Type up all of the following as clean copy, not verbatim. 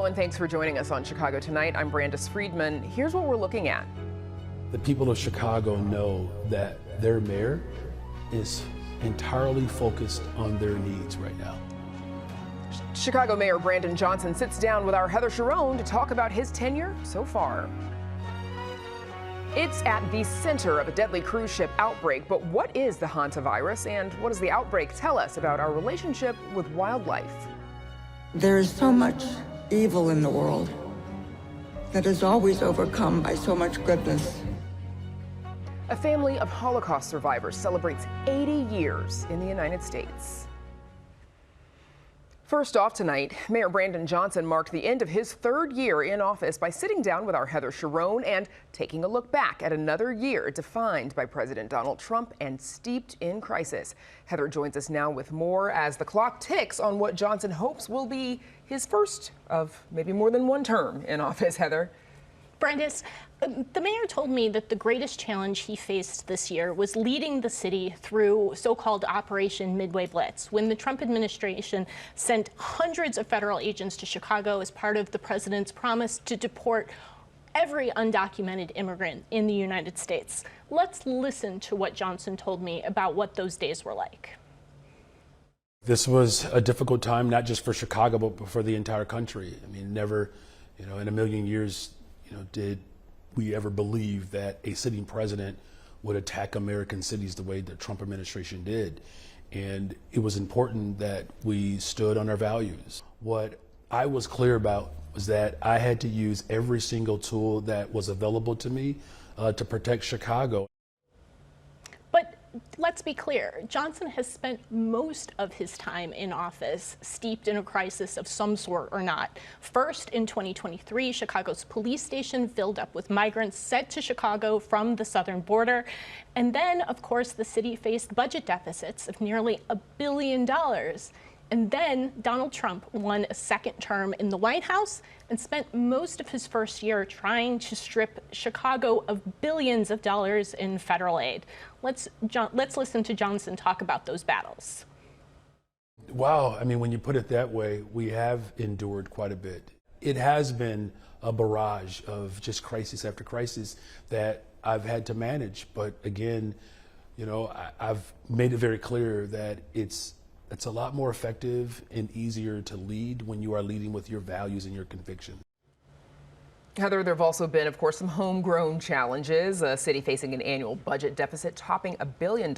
and thanks for joining us on Chicago Tonight. I'm Brandis Friedman. Here's what we're looking at. The people of Chicago know that their mayor is entirely focused on their needs right now. Chicago Mayor Brandon Johnson sits down with our Heather Cherone to talk about his tenure so far. It's at the center of a deadly cruise ship outbreak, but what is the Hantavirus and what does the outbreak tell us about our relationship with wildlife? There is so much evil in the world that is always overcome by so much goodness. A family of Holocaust survivors celebrates 80 years in the United States. First off tonight, Mayor Brandon Johnson marked the end of his third year in office by sitting down with our Heather Cherone and taking a look back at another year defined by President Donald Trump and steeped in crisis. Heather joins us now with more as the clock ticks on what Johnson hopes will be his first of maybe more than one term in office. Heather. Brandis, the mayor told me that the greatest challenge he faced this year was leading the city through so-called Operation Midway Blitz, when the Trump administration sent hundreds of federal agents to Chicago as part of the president's promise to deport every undocumented immigrant in the United States. Let's listen to what Johnson told me about what those days were like. This was a difficult time, not just for Chicago, but for the entire country. I mean, never, in a million years, did we ever believe that a sitting president would attack American cities the way the Trump administration did? And it was important that we stood on our values. What I was clear about was that I had to use every single tool that was available to me to protect Chicago. Let's be clear, Johnson has spent most of his time in office steeped in a crisis of some sort or not. First, in 2023, Chicago's police station filled up with migrants sent to Chicago from the southern border. And then, of course, the city faced budget deficits of nearly $1 billion. And then Donald Trump won a second term in the White House and spent most of his first year trying to strip Chicago of billions of dollars in federal aid. Let's listen to Johnson talk about those battles. Wow, I mean, when you put it that way, we have endured quite a bit. It has been a barrage of just crisis after crisis that I've had to manage. But again, I've made it very clear that it's a lot more effective and easier to lead when you are leading with your values and your conviction. Heather, there have also been, of course, some homegrown challenges. A city facing an annual budget deficit topping $1 billion.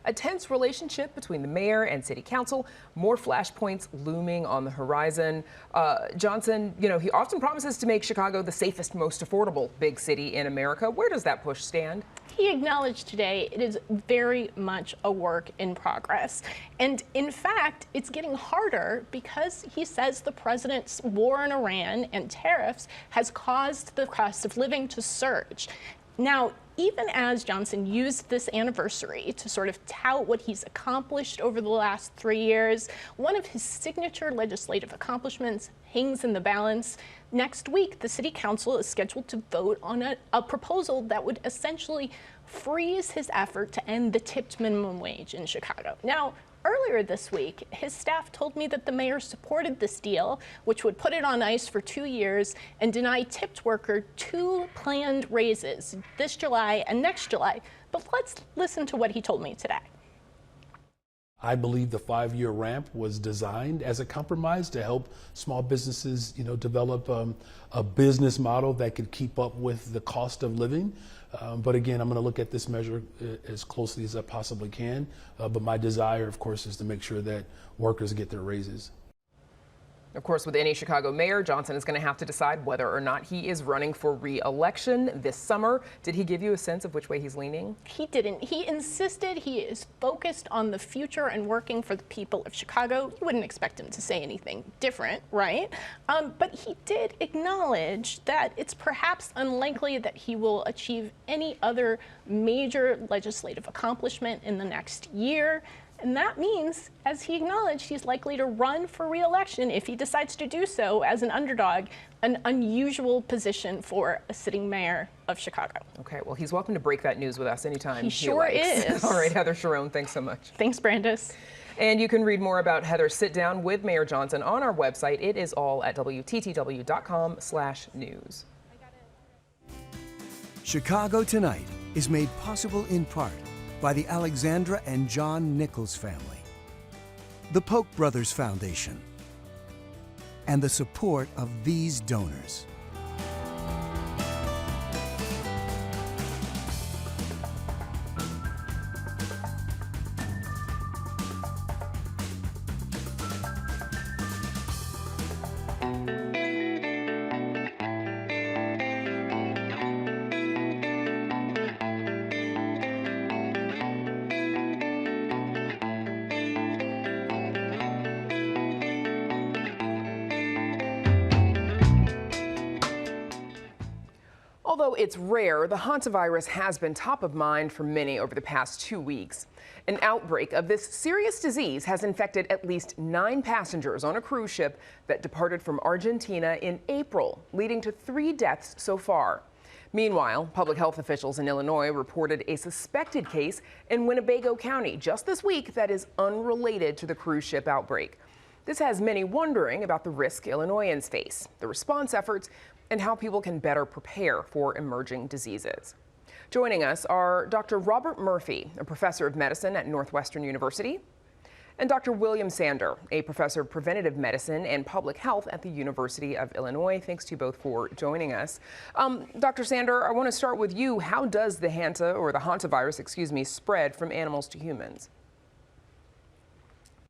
A tense relationship between the mayor and city council. More flashpoints looming on the horizon. Johnson, he often promises to make Chicago the safest, most affordable big city in America. Where does that push stand? He acknowledged today it is very much a work in progress. And in fact, it's getting harder because he says the president's war in Iran and tariffs has caused the cost of living to surge. Now, even as Johnson used this anniversary to sort of tout what he's accomplished over the last 3 years, one of his signature legislative accomplishments hangs in the balance. Next week, the city council is scheduled to vote on a proposal that would essentially freeze his effort to end the tipped minimum wage in Chicago. Now, earlier this week, his staff told me that the mayor supported this deal, which would put it on ice for 2 years and deny tipped worker 2 planned raises this July and next July. But let's listen to what he told me today. I believe the 5-year ramp was designed as a compromise to help small businesses, develop a business model that could keep up with the cost of living. But again, I'm going to look at this measure as closely as I possibly can. But my desire, of course, is to make sure that workers get their raises. Of course, with any Chicago mayor, Johnson is going to have to decide whether or not he is running for re-election this summer. Did he give you a sense of which way he's leaning? He didn't. He insisted he is focused on the future and working for the people of Chicago. You wouldn't expect him to say anything different, right? But he did acknowledge that it's perhaps unlikely that he will achieve any other major legislative accomplishment in the next year. And that means, as he acknowledged, he's likely to run for re-election if he decides to do so as an underdog, an unusual position for a sitting mayor of Chicago. Okay, well, he's welcome to break that news with us anytime he sure likes. is. All right, Heather Cherone, thanks so much. Thanks, Brandis. And you can read more about Heather's sit-down with Mayor Johnson on our website. It is all at WTTW.com/news. Chicago Tonight is made possible in part by the Alexandra and John Nichols family, the Polk Brothers Foundation, and the support of these donors. Although it's rare, the Hantavirus has been top of mind for many over the past 2 weeks. An outbreak of this serious disease has infected at least 9 passengers on a cruise ship that departed from Argentina in April, leading to 3 deaths so far. Meanwhile, public health officials in Illinois reported a suspected case in Winnebago County just this week that is unrelated to the cruise ship outbreak. This has many wondering about the risk Illinoisans face, the response efforts, and how people can better prepare for emerging diseases. Joining us are Dr. Robert Murphy, a professor of medicine at Northwestern University, and Dr. William Sander, a professor of preventative medicine and public health at the University of Illinois. Thanks to you both for joining us. Dr. Sander, I want to start with you. How does the Hantavirus, spread from animals to humans?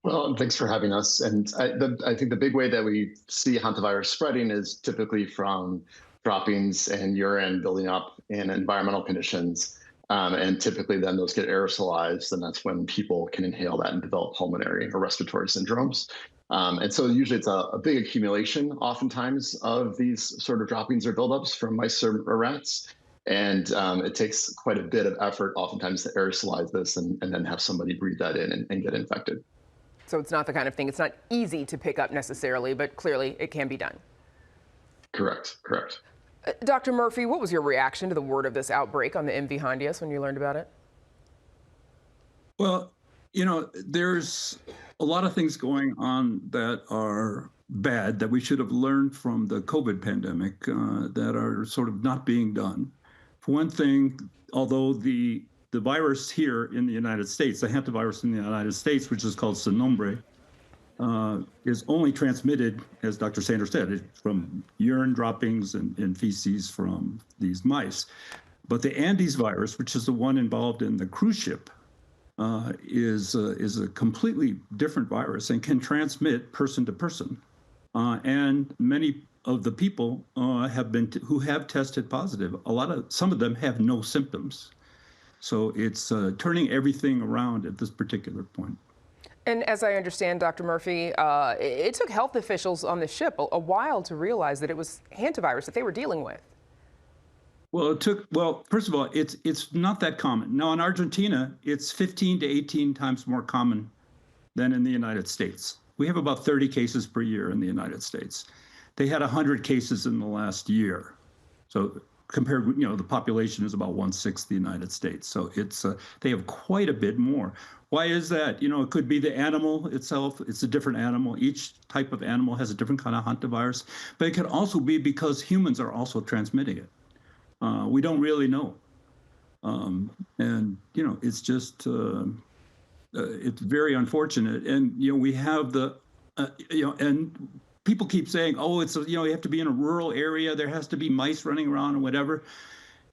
Well, thanks for having us. And I think the big way that we see hantavirus spreading is typically from droppings and urine building up in environmental conditions. And typically then those get aerosolized, and that's when people can inhale that and develop pulmonary or respiratory syndromes. And so usually it's a big accumulation oftentimes of these sort of droppings or buildups from mice or rats. And it takes quite a bit of effort oftentimes to aerosolize this and then have somebody breathe that in and get infected. So it's not the kind of thing, it's not easy to pick up necessarily, but clearly it can be done. Correct. Dr. Murphy, what was your reaction to the word of this outbreak on the MV Hondius when you learned about it? Well, there's a lot of things going on that are bad that we should have learned from the COVID pandemic that are sort of not being done. For one thing, although the virus here in the United States, the hantavirus in the United States, which is called Sinombre, is only transmitted, as Dr. Sanders said, from urine droppings and feces from these mice. But the Andes virus, which is the one involved in the cruise ship, is a completely different virus and can transmit person to person. And many of the people who have tested positive, some of them have no symptoms. So it's turning everything around at this particular point. And as I understand, Dr. Murphy, it took health officials on the ship a while to realize that it was hantavirus that they were dealing with. Well, first of all, it's not that common. Now, in Argentina, it's 15 to 18 times more common than in the United States. We have about 30 cases per year in the United States. They had 100 cases in the last year. So compared with, the population is about 1/6 the United States. So they have quite a bit more. Why is that? It could be the animal itself. It's a different animal. Each type of animal has a different kind of hantavirus. But it could also be because humans are also transmitting it. We don't really know. It's just, it's very unfortunate. And, we have and people keep saying, oh, you have to be in a rural area. There has to be mice running around or whatever.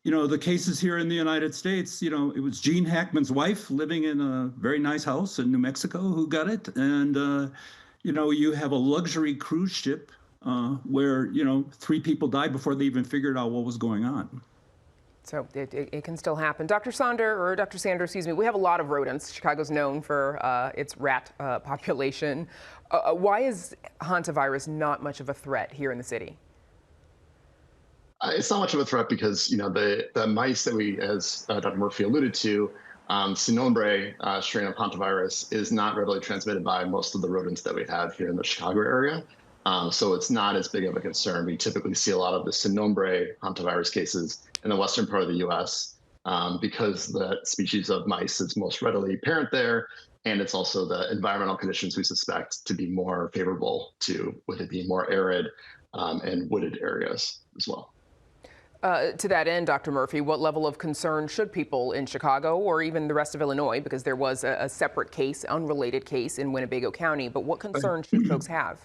The cases here in the United States, it was Gene Hackman's wife living in a very nice house in New Mexico who got it. And, you have a luxury cruise ship where, 3 people died before they even figured out what was going on. So it can still happen. Dr. Sander, we have a lot of rodents. Chicago's known for its rat population. Why is hantavirus not much of a threat here in the city? It's not much of a threat because, the mice that as Dr. Murphy alluded to, Sinombre strain of hantavirus is not readily transmitted by most of the rodents that we have here in the Chicago area. So it's not as big of a concern. We typically see a lot of the Sinombre hantavirus cases in the western part of the U.S. because the species of mice is most readily apparent there. And it's also the environmental conditions we suspect to be more favorable to, with it being more arid and wooded areas as well. To that end, Dr. Murphy, what level of concern should people in Chicago or even the rest of Illinois, because there was a separate case, unrelated case in Winnebago County, but what concerns should folks have?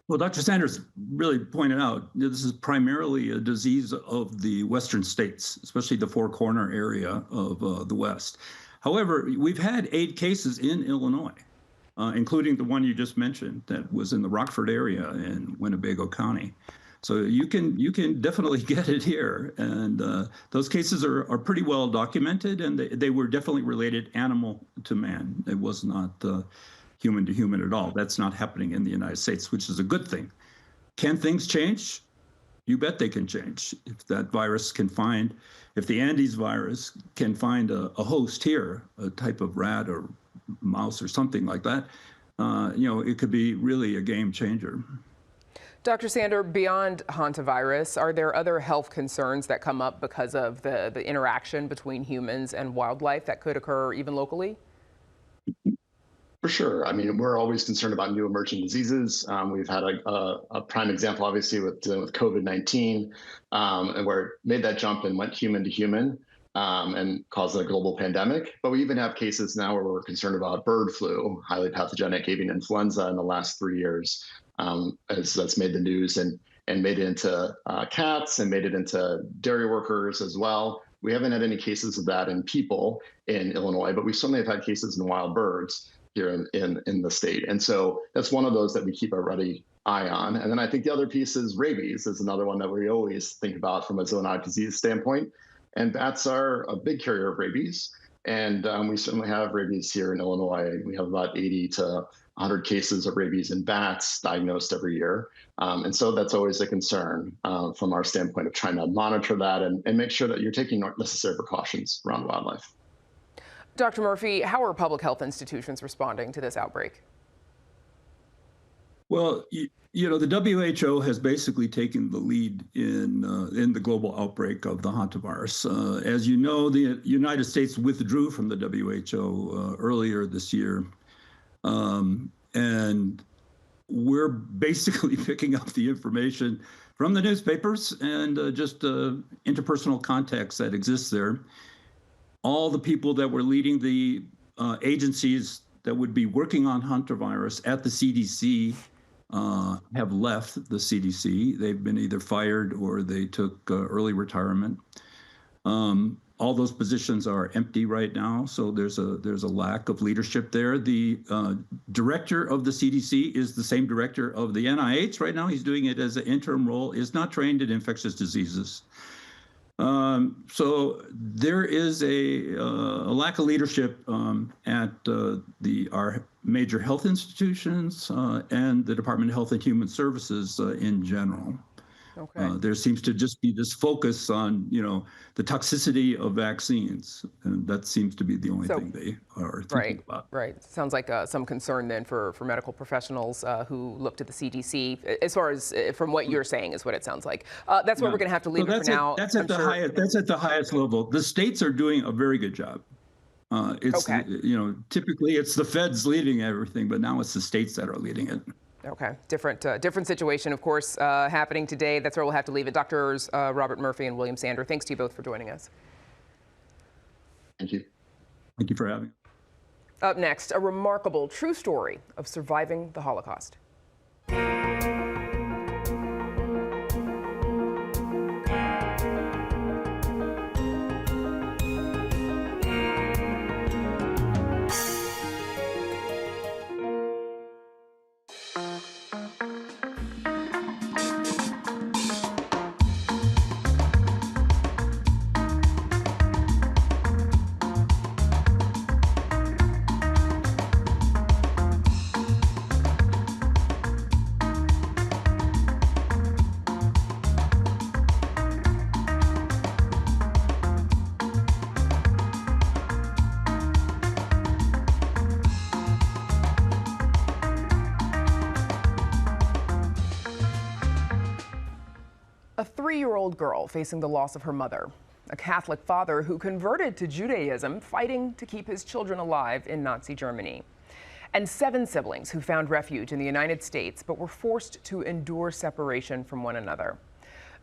Well, Dr. Sanders really pointed out this is primarily a disease of the western states, especially the Four Corner area of the West. However, we've had 8 cases in Illinois, including the one you just mentioned that was in the Rockford area in Winnebago County. So you can definitely get it here, and those cases are pretty well documented, and they were definitely related animal to man. It was not human to human at all. That's not happening in the United States, which is a good thing. Can things change? You bet they can change. If that virus can find, if the Andes virus can find a host here, a type of rat or mouse or something like that, it could be really a game changer. Dr. Sander, beyond hantavirus, are there other health concerns that come up because of the interaction between humans and wildlife that could occur even locally? For sure. I mean, we're always concerned about new emerging diseases. We've had a prime example, obviously, with dealing with COVID-19, and where it made that jump and went human to human and caused a global pandemic. But we even have cases now where we're concerned about bird flu, highly pathogenic avian influenza in the last 3 years, as that's made the news and made it into cats and made it into dairy workers as well. We haven't had any cases of that in people in Illinois, but we certainly have had cases in wild birds here in the state. And so that's one of those that we keep a ready eye on. And then I think the other piece is rabies is another one that we always think about from a zoonotic disease standpoint. And bats are a big carrier of rabies. And we certainly have rabies here in Illinois. We have about 80 to 100 cases of rabies in bats diagnosed every year. And so that's always a concern from our standpoint of trying to monitor that and make sure that you're taking necessary precautions around wildlife. Dr. Murphy, how are public health institutions responding to this outbreak? Well, the WHO has basically taken the lead in the global outbreak of the hantavirus. As you know, the United States withdrew from the WHO earlier this year. And we're basically picking up the information from the newspapers and just interpersonal contacts that exist there. All the people that were leading the agencies that would be working on hantavirus at the CDC have left the CDC. They've been either fired or they took early retirement. All those positions are empty right now, so there's a lack of leadership there. The director of the CDC is the same director of the NIH right now. He's doing it as an interim role, is not trained in infectious diseases. So there is a lack of leadership at our major health institutions and the Department of Health and Human Services in general. Okay. There seems to just be this focus on, the toxicity of vaccines, and that seems to be the only thing they are thinking about. Right. Sounds like some concern then for medical professionals who look to the CDC, as far as from what you're saying is what it sounds like. That's where we're going to have to leave it for now. That's at the highest level. The states are doing a very good job. Typically it's the feds leading everything, but now it's the states that are leading it. Okay, different situation, of course, happening today. That's where we'll have to leave it. Doctors Robert Murphy and William Sander, thanks to you both for joining us. Thank you. Thank you for having me. Up next, a remarkable true story of surviving the Holocaust. A 3-year-old girl facing the loss of her mother. a Catholic father who converted to Judaism, fighting to keep his children alive in Nazi Germany. And 7 siblings who found refuge in the United States but were forced to endure separation from one another.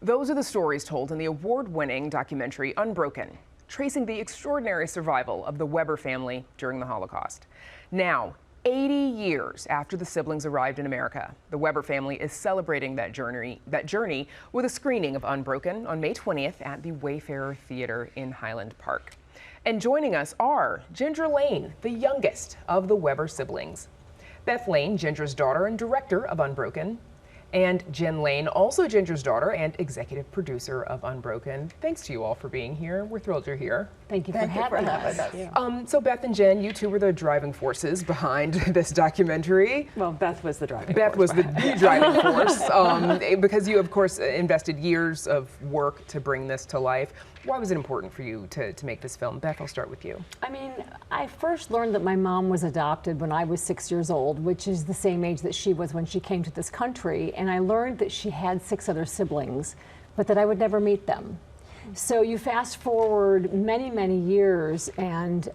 Those are the stories told in the award-winning documentary UnBroken, tracing the extraordinary survival of the Weber family during the Holocaust. Now, 80 years after the siblings arrived in America, the Weber family is celebrating that journey with a screening of UnBroken on May 20th at the Wayfarer Theater in Highland Park. And joining us are Ginger Lane, the youngest of the Weber siblings, Beth Lane, Ginger's daughter and director of UnBroken, and Jen Lane, also Ginger's daughter and executive producer of UnBroken. Thanks to you all for being here. We're thrilled you're here. Thank you for having us. So Beth and Jen, you two were the driving forces behind this documentary. Well, Beth was the driving Beth force. was the driving force because you, of course, invested years of work to bring this to life. Why was it important for you to make this film? Beth, I'll start with you. I mean, I first learned that my mom was adopted when I was 6 years old, which is the same age that she was when she came to this country. And I learned that she had 6 other siblings, but that I would never meet them. So you fast forward many, many years, and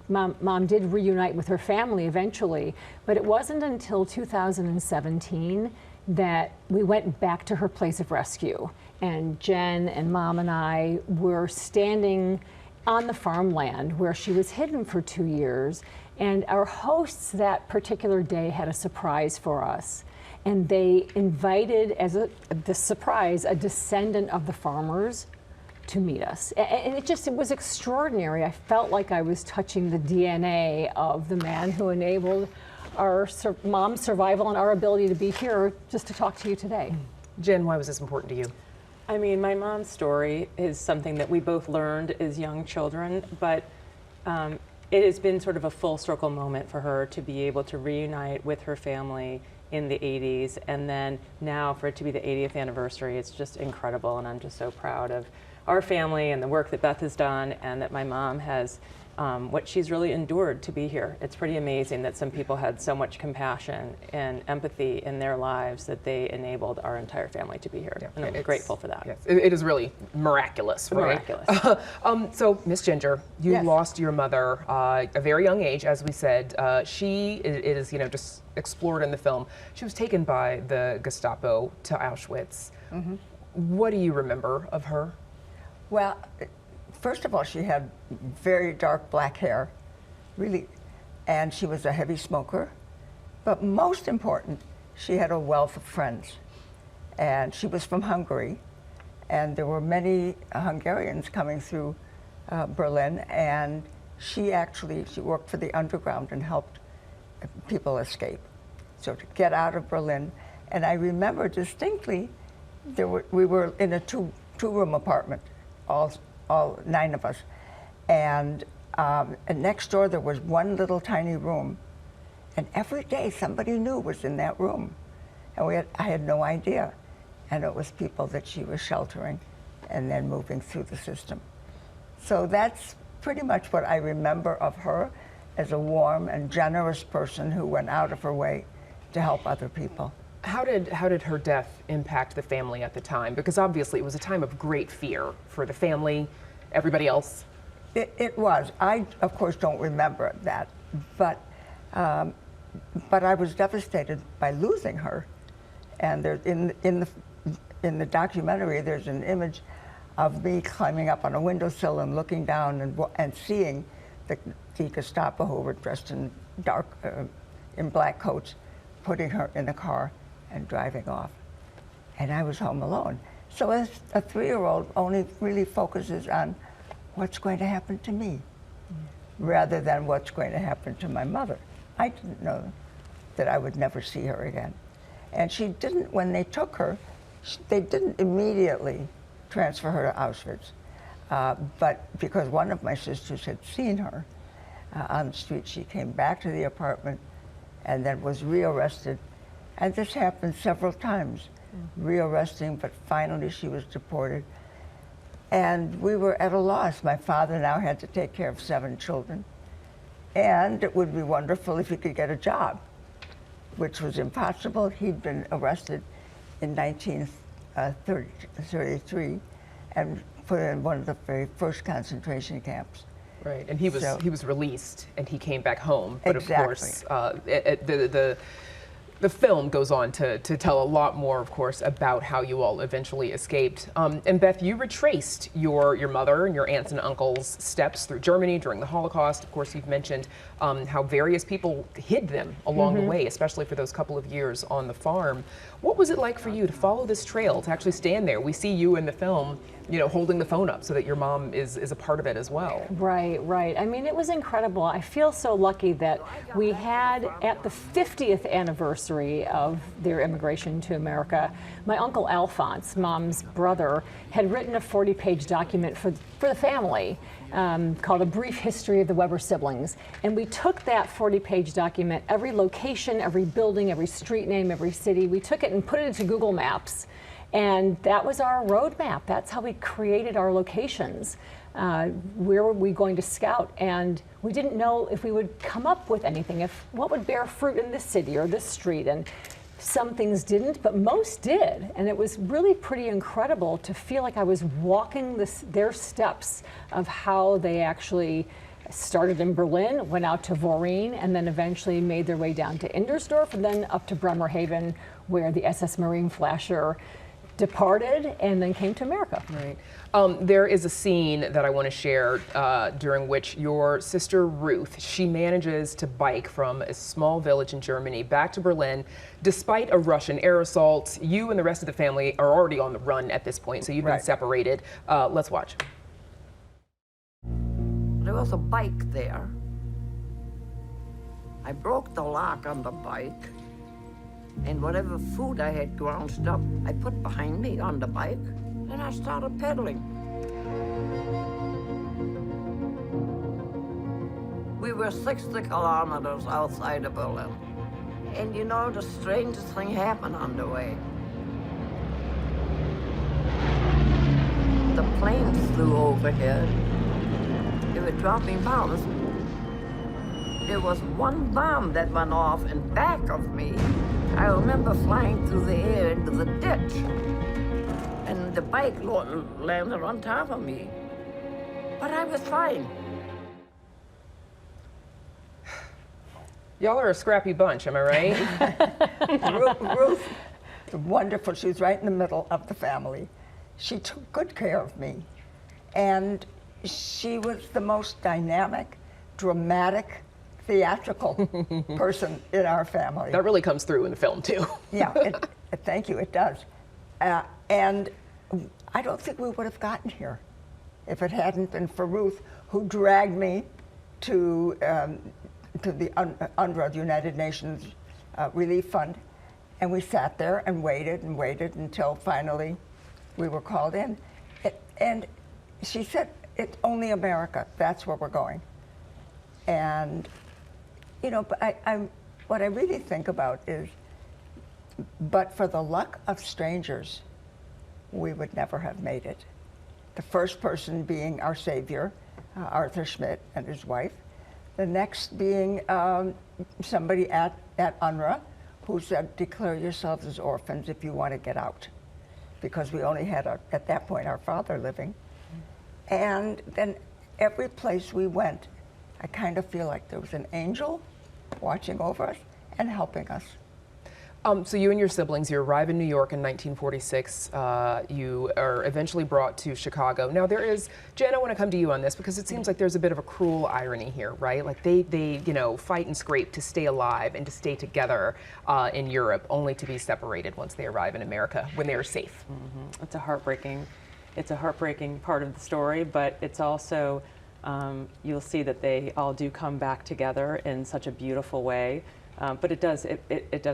mom did reunite with her family eventually, but it wasn't until 2017 that we went back to her place of rescue. And Jen and Mom and I were standing on the farmland where she was hidden for 2 years. And our hosts that particular day had a surprise for us. And they invited, as the surprise, a descendant of the farmers to meet us. And it was extraordinary. I felt like I was touching the DNA of the man who enabled our mom's survival and our ability to be here just to talk to you today. Jen, why was this important to you? I mean, my mom's story is something that we both learned as young children, but it has been sort of a full circle moment for her to be able to reunite with her family in the 80s, and then now for it to be the 80th anniversary. It's just incredible, and I'm just so proud of our family and the work that Beth has done, and that my mom has what she's really endured to be here. It's pretty amazing that some people had so much compassion and empathy in their lives that they enabled our entire family to be here. Yeah, and I'm grateful for that. Yes, it is really miraculous, right? Miraculous. So, Miss Ginger, you Yes. lost your mother at a very young age, as we said. It is, just explored in the film. She was taken by the Gestapo to Auschwitz. Mm-hmm. What do you remember of her? Well, first of all, she had very dark black hair, really, and she was a heavy smoker. But most important, she had a wealth of friends. And she was from Hungary, and there were many Hungarians coming through Berlin, and she worked for the underground and helped people escape. So to get out of Berlin, and I remember distinctly, we were in a two-room apartment, all 9 of us, and next door there was one little tiny room, and every day somebody new was in that room, and I had no idea, and it was people that she was sheltering and then moving through the system. So that's pretty much what I remember of her, as a warm and generous person who went out of her way to help other people. How did her death impact the family at the time? Because obviously it was a time of great fear for the family, everybody else. It was. I, of course, don't remember that, but I was devastated by losing her. And there, in the documentary, there's an image of me climbing up on a windowsill and looking down and seeing the Gestapo, who were dressed in in black coats, putting her in a car and driving off. And I was home alone. So as a 3-year-old only really focuses on what's going to happen to me, rather than what's going to happen to my mother. I didn't know that I would never see her again. And she didn't, when they took her, they didn't immediately transfer her to Auschwitz. But because one of my sisters had seen her on the street, she came back to the apartment and then was rearrested. And this happened several times, rearresting, but finally she was deported. And we were at a loss. My father now had to take care of 7 children. And it would be wonderful if he could get a job, which was impossible. He'd been arrested in 1933 and put in one of the very first concentration camps. Right, and he was released and he came back home. But Exactly. of course, the film goes on to tell a lot more, of course, about how you all eventually escaped. And Beth, you retraced your mother and your aunts and uncles' steps through Germany during the Holocaust. Of course, you've mentioned how various people hid them along the way, especially for those couple of years on the farm. What was it like for you to follow this trail, to actually stand there? We see you in the film, you know, holding the phone up so that your mom is a part of it as well. Right, right. I mean, it was incredible. I feel so lucky that we had, at the 50th anniversary of their immigration to America, my Uncle Alphonse, Mom's brother, had written a 40-page document for the family called A Brief History of the Weber Siblings. And we took that 40-page document, every location, every building, every street name, every city, we took it and put it into Google Maps. And that was our roadmap. That's how we created our locations. Where were we going to scout? And we didn't know if we would come up with anything, what would bear fruit in this city or this street. And some things didn't, but most did. And it was really pretty incredible to feel like I was walking their steps of how they actually started in Berlin, went out to Voreen, and then eventually made their way down to Indersdorf, and then up to Bremerhaven, where the SS Marine Flasher departed and then came to America. Right. There is a scene that I want to share during which your sister Ruth, she manages to bike from a small village in Germany back to Berlin despite a Russian air assault. You and the rest of the family are already on the run at this point, so you've been separated. Let's watch. There was a bike there. I broke the lock on the bike, and whatever food I had ground up, I put behind me on the bike, and I started pedaling. We were 60 kilometers outside of Berlin. And you know, the strangest thing happened on the way. The planes flew overhead. They were dropping bombs. There was one bomb that went off in back of me. I remember flying through the air into the ditch, and the bike landed on top of me. But I was fine. Y'all are a scrappy bunch, am I right? Ruth, wonderful. She was right in the middle of the family. She took good care of me. And she was the most dynamic, dramatic, theatrical person in our family. That really comes through in the film, too. Yeah, thank you, it does. And I don't think we would have gotten here if it hadn't been for Ruth, who dragged me to the UNRWA, the United Nations Relief Fund, and we sat there and waited until finally we were called in. And she said, "It's only America. That's where we're going." And you know, but what I really think about is, but for the luck of strangers, we would never have made it. The first person being our savior, Arthur Schmidt and his wife. The next being somebody at UNRWA who said, "Declare yourselves as orphans if you want to get out," because we only had, at that point, our father living. And then every place we went, I kind of feel like there was an angel watching over us and helping us. So you and your siblings, you arrive in New York in 1946. You are eventually brought to Chicago. Now there is, Jen, I want to come to you on this because it seems like there's a bit of a cruel irony here, right? Like they you know, fight and scrape to stay alive and to stay together in Europe, only to be separated once they arrive in America when they are safe. Mm-hmm. It's a heartbreaking part of the story, but it's also, you'll see that they all do come back together in such a beautiful way. But it does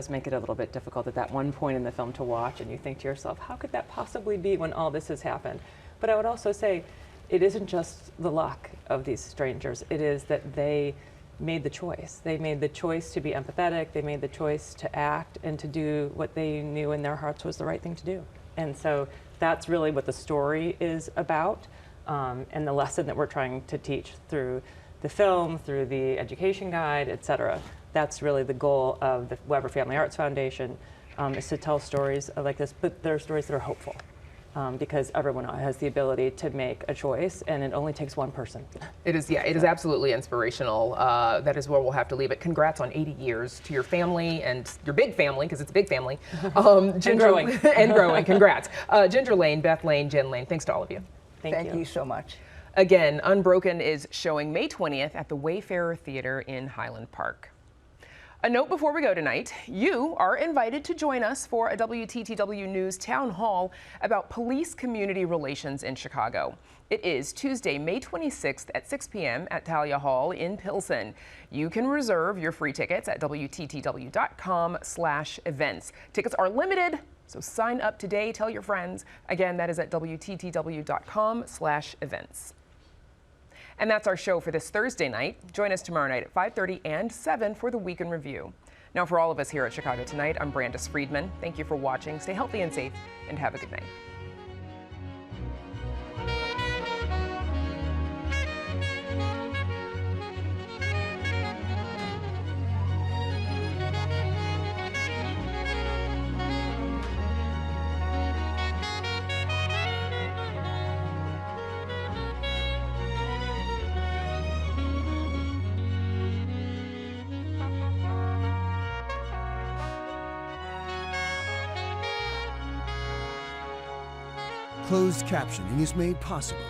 make it a little bit difficult at that one point in the film to watch, and you think to yourself, how could that possibly be when all this has happened? But I would also say, it isn't just the luck of these strangers, it is that they made the choice. They made the choice to be empathetic, they made the choice to act and to do what they knew in their hearts was the right thing to do. And so that's really what the story is about, and the lesson that we're trying to teach through the film, through the education guide, et cetera. That's really the goal of the Weber Family Arts Foundation, is to tell stories like this, but they're stories that are hopeful. because everyone has the ability to make a choice, and it only takes one person. It is, yeah, it is absolutely inspirational. That is where we'll have to leave it. Congrats on 80 years to your family and your big family, because it's a big family. And growing. And growing, congrats. Ginger Lane, Beth Lane, Jen Lane, thanks to all of you. Thank you so much. Again, Unbroken is showing May 20th at the Wayfarer Theater in Highland Park. A note before we go tonight, you are invited to join us for a WTTW News Town Hall about police community relations in Chicago. It is Tuesday, May 26th at 6 p.m. at Talia Hall in Pilsen. You can reserve your free tickets at WTTW.com/events. Tickets are limited, so sign up today, tell your friends. Again, that is at WTTW.com/events. And that's our show for this Thursday night. Join us tomorrow night at 5:30 and 7 for the Week in Review. Now, for all of us here at Chicago Tonight, I'm Brandis Friedman. Thank you for watching. Stay healthy and safe, and have a good night. Closed captioning is made possible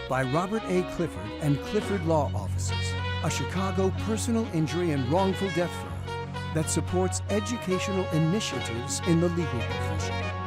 by Robert A. Clifford and Clifford Law Offices, a Chicago personal injury and wrongful death firm that supports educational initiatives in the legal profession.